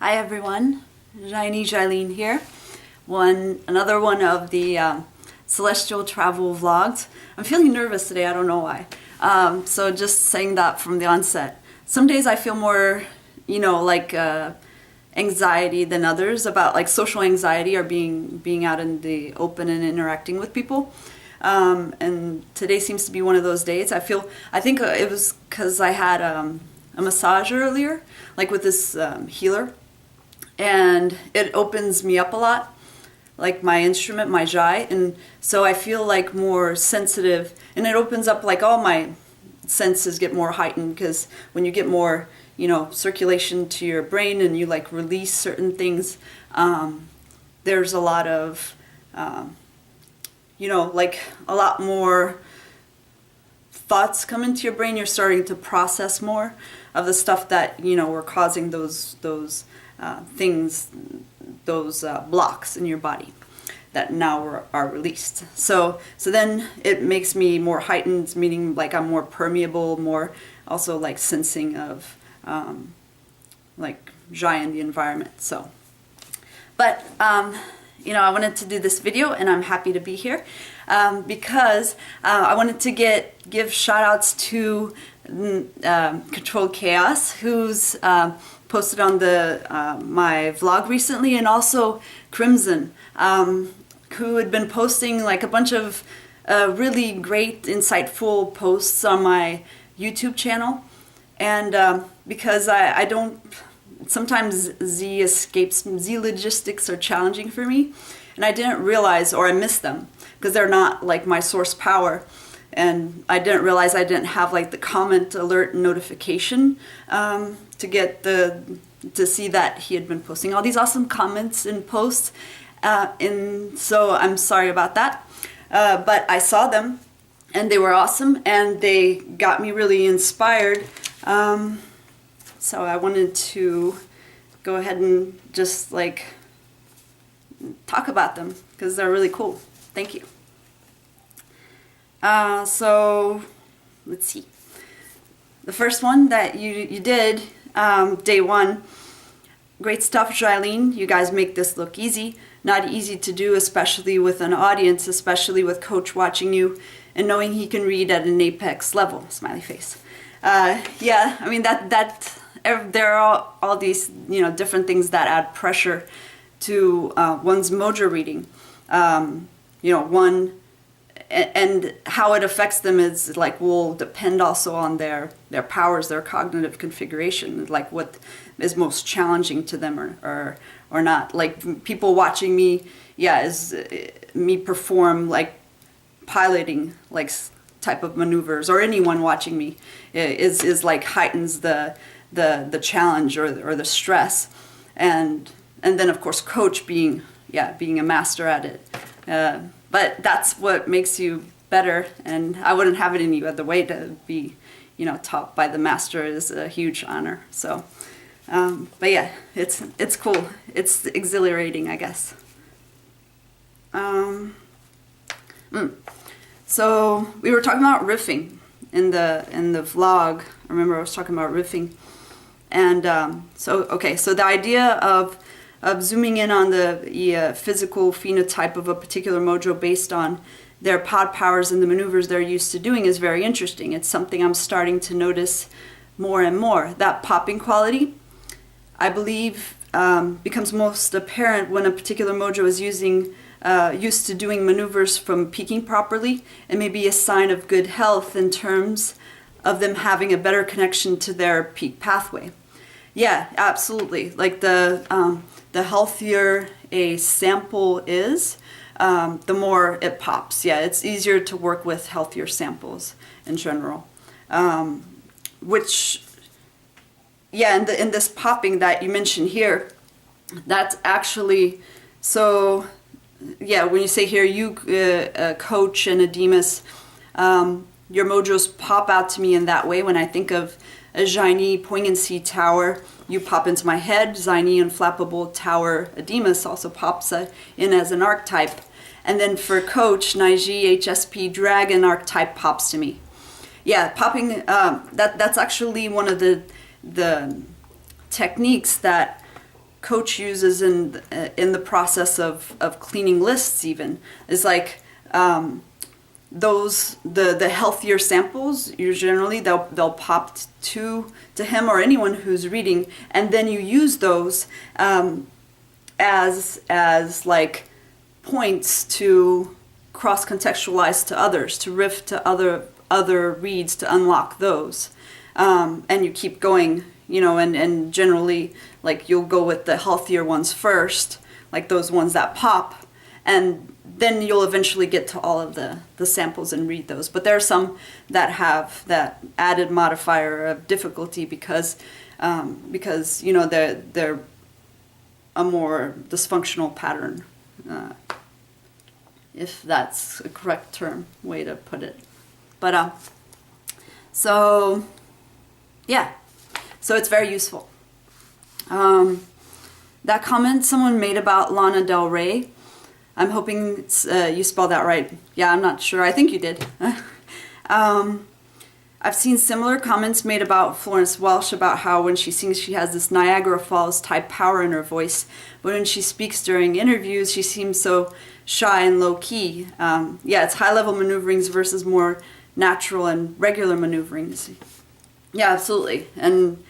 Hi everyone, Jailene here. Another one of the celestial travel vlogs. I'm feeling nervous today, I don't know why. So just saying that from the onset. Some days I feel more, anxiety than others about like social anxiety or being out in the open and interacting with people. And today seems to be one of those days. I think it was because I had a massage earlier, like with this healer. And it opens me up a lot, like my instrument, my jai, and so I feel like more sensitive, and it opens up like all my senses get more heightened, because when you get more, circulation to your brain and you like release certain things, there's a lot of, like a lot more thoughts come into your brain. You're starting to process more of the stuff that, were causing those things, those blocks in your body that now are released. So then it makes me more heightened, meaning like I'm more permeable, more also like sensing of like jai in the environment. So, but I wanted to do this video, and I'm happy to be here because I wanted to give shout outs to Controlled Chaos, who's posted on my vlog recently, and also Crimson, who had been posting like a bunch of really great, insightful posts on my YouTube channel. And because I don't, sometimes Z logistics are challenging for me, and I didn't realize, or I missed them because they're not like my source power. And I didn't realize I didn't have like the comment alert notification to see that he had been posting all these awesome comments and posts. And so I'm sorry about that. But I saw them and they were awesome, and they got me really inspired. So I wanted to go ahead and just like talk about them because they're really cool. Thank you. So let's see. The first one that you did, day one. Great stuff, Jailene. You guys make this look easy. Not easy to do, especially with an audience, especially with Coach watching you and knowing he can read at an apex level. Smiley face. Yeah, I mean there are all these different things that add pressure to one's mojo reading. And how it affects them is like will depend also on their powers, their cognitive configuration, like what is most challenging to them or not. Like people watching me, is me perform like piloting like type of maneuvers, or anyone watching me is like heightens the challenge or the stress, and then of course Coach being a master at it. But that's what makes you better, and I wouldn't have it any other way. To be, taught by the master is a huge honor. So, but yeah, it's cool. It's exhilarating, I guess. So we were talking about riffing in the vlog. I remember I was talking about riffing, and so the idea of zooming in on the physical phenotype of a particular mojo based on their pod powers and the maneuvers they're used to doing is very interesting. It's something I'm starting to notice more and more. That popping quality, I believe, becomes most apparent when a particular mojo is used to doing maneuvers from peaking properly, and may be a sign of good health in terms of them having a better connection to their peak pathway. Yeah, absolutely. Like the healthier a sample is, the more it pops. Yeah, it's easier to work with healthier samples in general. In this popping that you mentioned here, that's actually, so, yeah, when you say here, you, Coach and Ademus, your mojos pop out to me in that way. When I think of a Jaini Poignancy Tower, you pop into my head. Zaini Unflappable Tower Ademus also pops in as an archetype. And then for Coach, Naiji HSP Dragon archetype pops to me. Yeah, popping, that's actually one of the techniques that coach uses in the process of cleaning lists even is like those the healthier samples, generally they'll pop to him or anyone who's reading, and then you use those as like points to cross contextualize to others, to riff to other reads, to unlock those, and you keep going, you know, and generally like you'll go with the healthier ones first, like those ones that pop, and then you'll eventually get to all of the samples and read those. But there are some that have that added modifier of difficulty because you know they're a more dysfunctional pattern, if that's a correct way to put it. But so yeah, so it's very useful. That comment someone made about Lana Del Rey, I'm hoping you spelled that right. Yeah, I'm not sure. I think you did. I've seen similar comments made about Florence Welch about how when she sings she has this Niagara Falls type power in her voice, but when she speaks during interviews she seems so shy and low key. Yeah, it's high level maneuverings versus more natural and regular maneuverings. Yeah, absolutely. And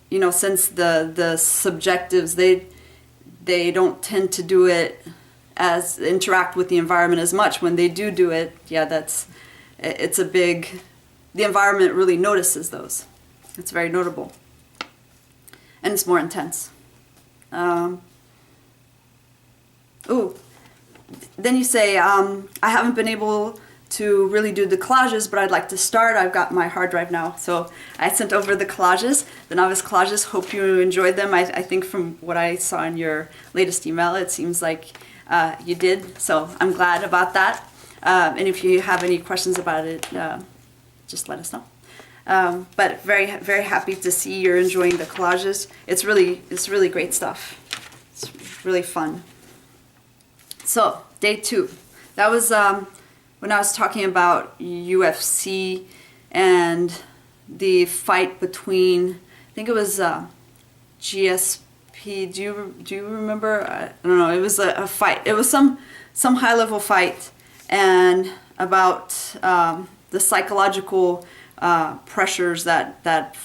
you know, since the subjectives, they don't tend to do it as interact with the environment as much. When they do it, yeah, it's a big, the environment really notices those. It's very notable. And it's more intense. Then you say, I haven't been able to really do the collages, but I'd like to start. I've got my hard drive now. So I sent over the collages, the novice collages. Hope you enjoyed them. I think from what I saw in your latest email, it seems like you did. So I'm glad about that. And if you have any questions about it, just let us know. But very, very happy to see you're enjoying the collages. It's really great stuff. It's really fun. So day 2, that was when I was talking about UFC and the fight between, I think it was GSP. Do you remember? I don't know. It was a fight. It was some high level fight, and about the psychological pressures that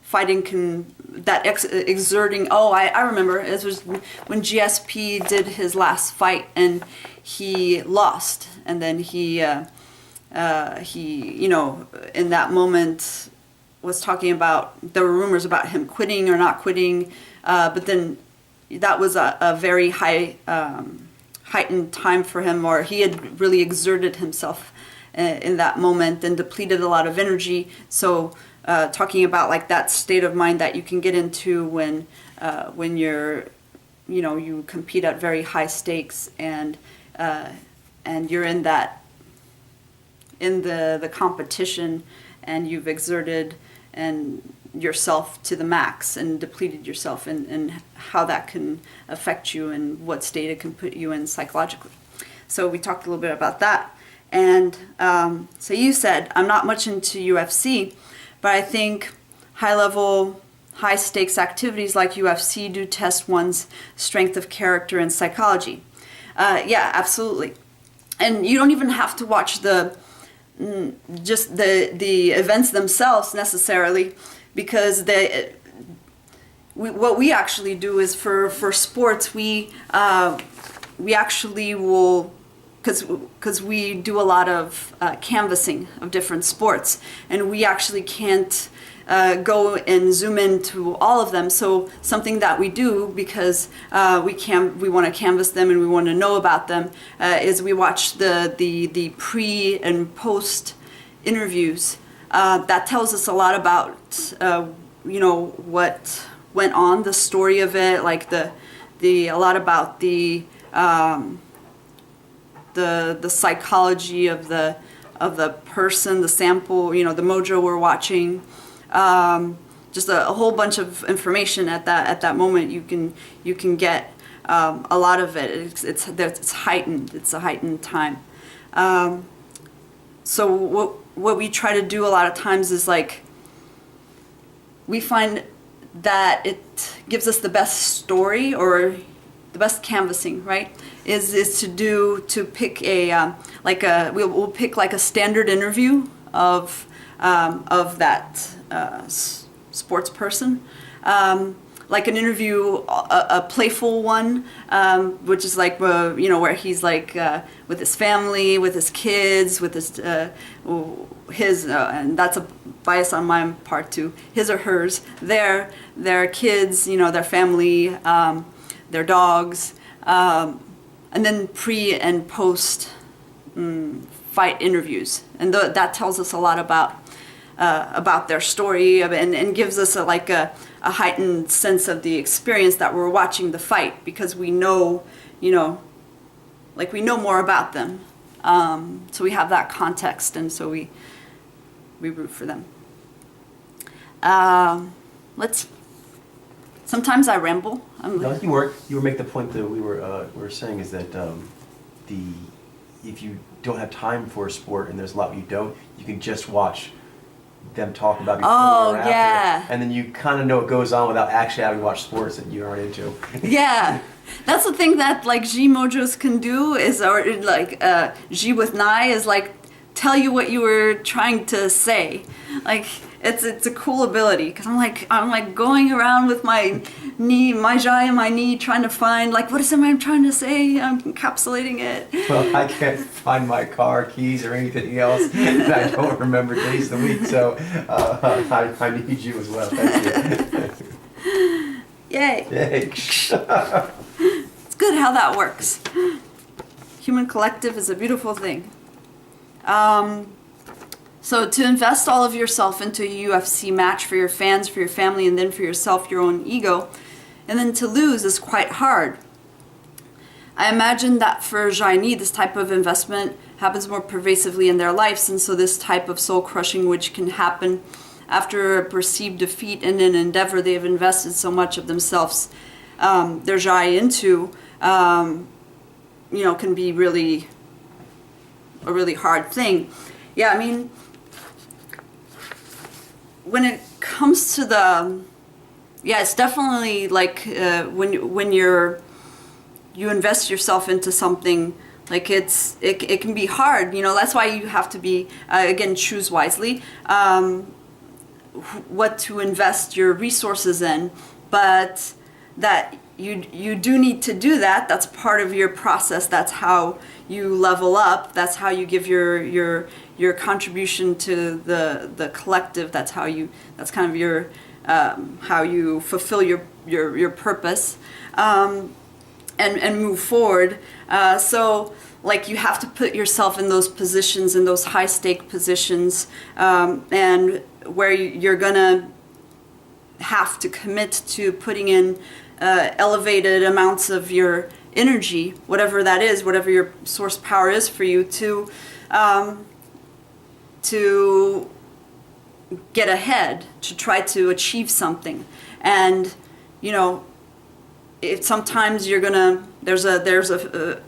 fighting can, exerting. Oh, I remember. It was when GSP did his last fight and he lost, and then he you know, in that moment was talking about, there were rumors about him quitting or not quitting, but then that was a very heightened time for him, or he had really exerted himself in that moment and depleted a lot of energy. So talking about like that state of mind that you can get into when you're, you know, you compete at very high stakes, and you're in the competition, and you've exerted and yourself to the max and depleted yourself, and how that can affect you and what state it can put you in psychologically. So we talked a little bit about that. And so you said, I'm not much into UFC, but I think high-level, high-stakes activities like UFC do test one's strength of character and psychology. Yeah, absolutely. And you don't even have to watch just the events themselves necessarily, because what we actually do is for sports, we actually will, because we do a lot of canvassing of different sports, and we actually can't go and zoom into all of them. So something that we do, because we want to canvass them and we want to know about them, is we watch the pre and post interviews. That tells us a lot about you know, what went on, the story of it, like a lot about the psychology of the person, the sample, you know, the mojo we're watching. Just a whole bunch of information at that moment. You can get a lot of it. It's heightened. It's a heightened time. So what we try to do a lot of times is, like, we find that it gives us the best story or the best canvassing, right? Is to pick we'll pick like a standard interview of that sports person. Like an interview, a playful one, which is like, where he's like with his family, with his kids, with his, and that's a bias on my part too, his or hers, their kids, their family, their dogs, and then pre and post fight interviews. And that tells us a lot about their story and gives us a heightened sense of the experience that we're watching the fight, because we know, we know more about them. So we have that context, and so we root for them. Let's see. Sometimes I ramble. No, you weren't. You were making the point that we were saying is that if you don't have time for a sport and there's a lot you don't, you can just watch them talk about before or after, yeah. and then you kind of know what goes on without actually having watched sports that you aren't into. Yeah, that's the thing that like G Mojos can do is, or like G with Nai is like tell you what you were trying to say. Like it's a cool ability, because I'm like going around with my knee, my jai in my knee, trying to find like what is it I'm trying to say. I'm encapsulating it. Well, I can't find my car keys or anything else, and I don't remember days of the week, so I need you as well. Thank you. Yay! Yay! It's good how that works. Human collective is a beautiful thing. So to invest all of yourself into a UFC match for your fans, for your family, and then for yourself, your own ego, and then to lose is quite hard. I imagine that for Jaini, this type of investment happens more pervasively in their lives, and so this type of soul crushing, which can happen after a perceived defeat in an endeavor they've invested so much of themselves, their jai into, can be really a really hard thing. Yeah, I mean, when it comes to it's definitely like when you invest yourself into something, like it can be hard. That's why you have to be again, choose wisely what to invest your resources in, but that you do need to do that. That's part of your process. That's how you level up. That's how you give your contribution to the collective. That's kind of your how you fulfill your purpose and move forward. So like you have to put yourself in those positions, in those high stake positions, and where you're gonna have to commit to putting in elevated amounts of your energy, whatever that is, whatever your source power is for you, to get ahead, to try to achieve something. And if sometimes you're gonna there's a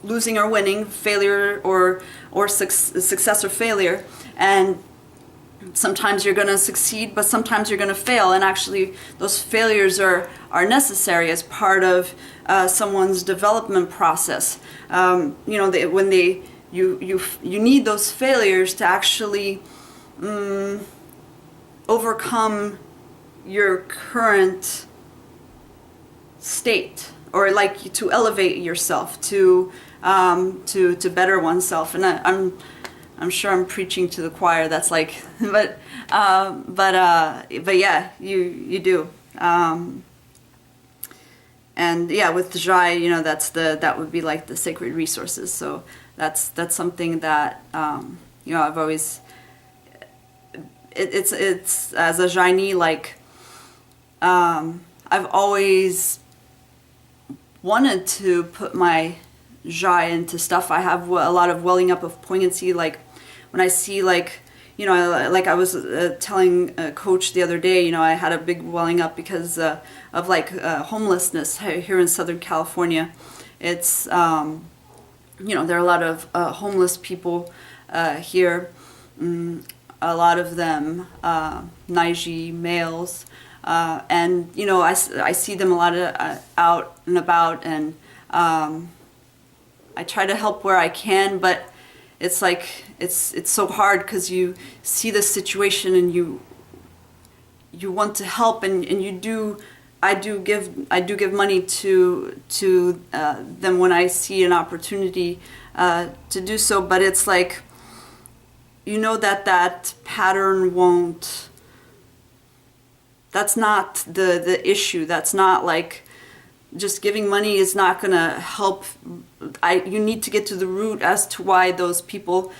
losing or winning, failure or success or failure, and sometimes you're going to succeed, but sometimes you're going to fail, and actually those failures are necessary as part of someone's development process. You need those failures to actually overcome your current state, or like to elevate yourself to better oneself. And I'm sure I'm preaching to the choir. That's like, but yeah, you do. And yeah, with the Jai, that would be like the sacred resources. So that's something that I've always. It's as a Jaini, like I've always wanted to put my Jai into stuff. I have a lot of welling up of poignancy, like when I see like I was telling a coach the other day, I had a big welling up because of like homelessness here in Southern California. It's there are a lot of homeless people here, a lot of them Naiji males, And I see them a lot out and about, and I try to help where I can, but it's like it's so hard because you see the situation and you want to help, and you do. I do give money to them when I see an opportunity to do so, but it's like, that pattern won't. That's not the issue. That's not like just giving money is not gonna help. You need to get to the root as to why those people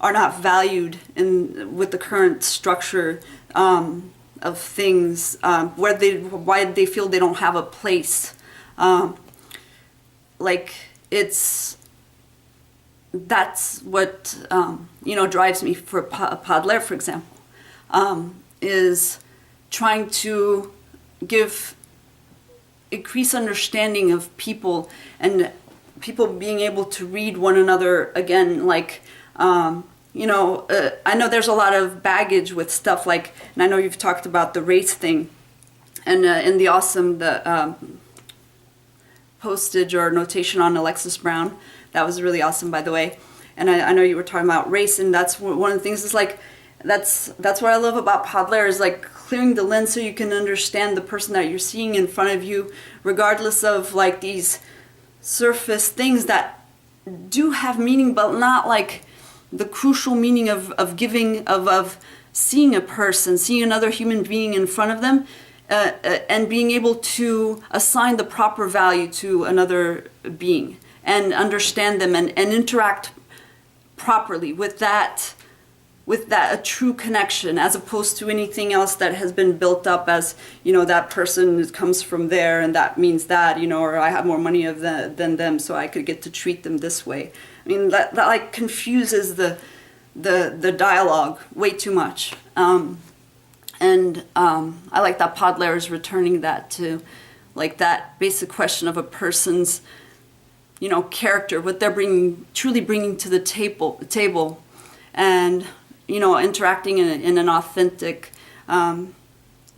are not valued with the current structure of things, why they feel they don't have a place. That's what drives me for Padler, for example, is trying to give increased understanding of people, and people being able to read one another again. I know there's a lot of baggage with stuff and I know you've talked about the race thing, and in the postage or notation on Alexis Brown, that was really awesome, by the way. And I know you were talking about race, and that's one of the things is that's what I love about Padler, is clearing the lens so you can understand the person that you're seeing in front of you, regardless of these surface things that do have meaning, but not the crucial meaning of giving, of seeing a person, seeing another human being in front of them, and being able to assign the proper value to another being and understand them and interact properly with that a true connection, as opposed to anything else that has been built up as, that person comes from there and that means that, or I have more money than them, so I could get to treat them this way. I mean, that confuses the dialogue way too much. I like that Padler is returning that to that basic question of a person's, character, what they're truly bringing to the table, and interacting in an authentic,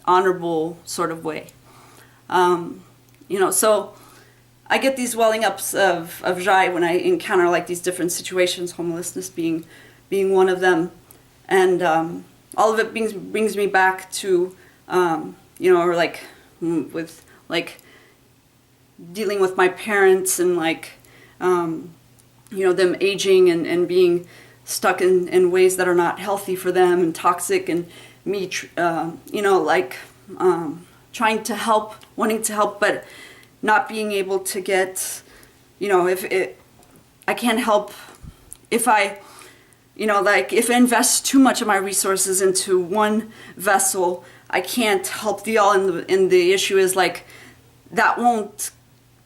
honorable sort of way. So I get these welling ups of joy when I encounter these different situations, homelessness being one of them, and all of it brings me back to with dealing with my parents and them aging and being stuck in ways that are not healthy for them and toxic, and me trying to help, wanting to help, but not being able to get, I can't help if I if I invest too much of my resources into one vessel, I can't help the all, and the issue is that won't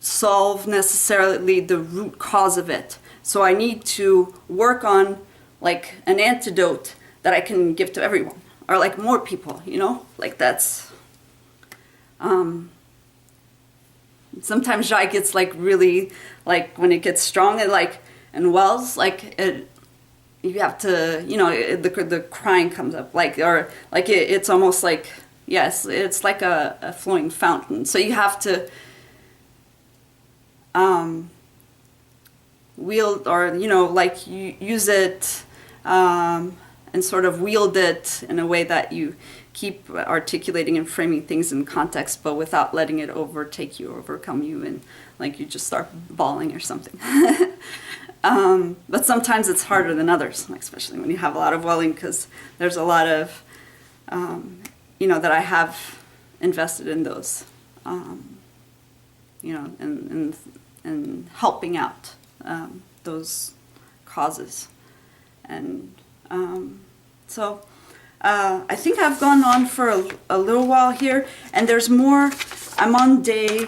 solve necessarily the root cause of it. So I need to work on an antidote that I can give to everyone, or more people, that's sometimes joy gets really when it gets strong and wells, you have to, the crying comes up, it's almost yes, it's like a flowing fountain. So you have to wield, or use it and sort of wield it in a way that you keep articulating and framing things in context, but without letting it overtake you, overcome you, and you just start bawling or something. But sometimes it's harder than others, especially when you have a lot of welling, because there's a lot of that I have invested in those, and helping out those causes. And so I think I've gone on for a little while here, and there's more. I'm on day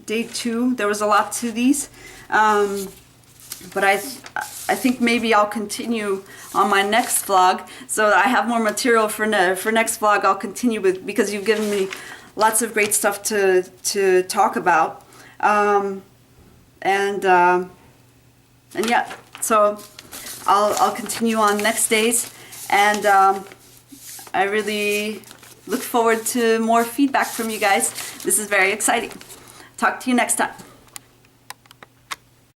2. There was a lot to these, but I think maybe I'll continue on my next vlog, so that I have more material for next vlog. I'll continue with, because you've given me lots of great stuff to talk about, and yeah, so I'll continue on next days, and I really look forward to more feedback from you guys. This is very exciting. Talk to you next time.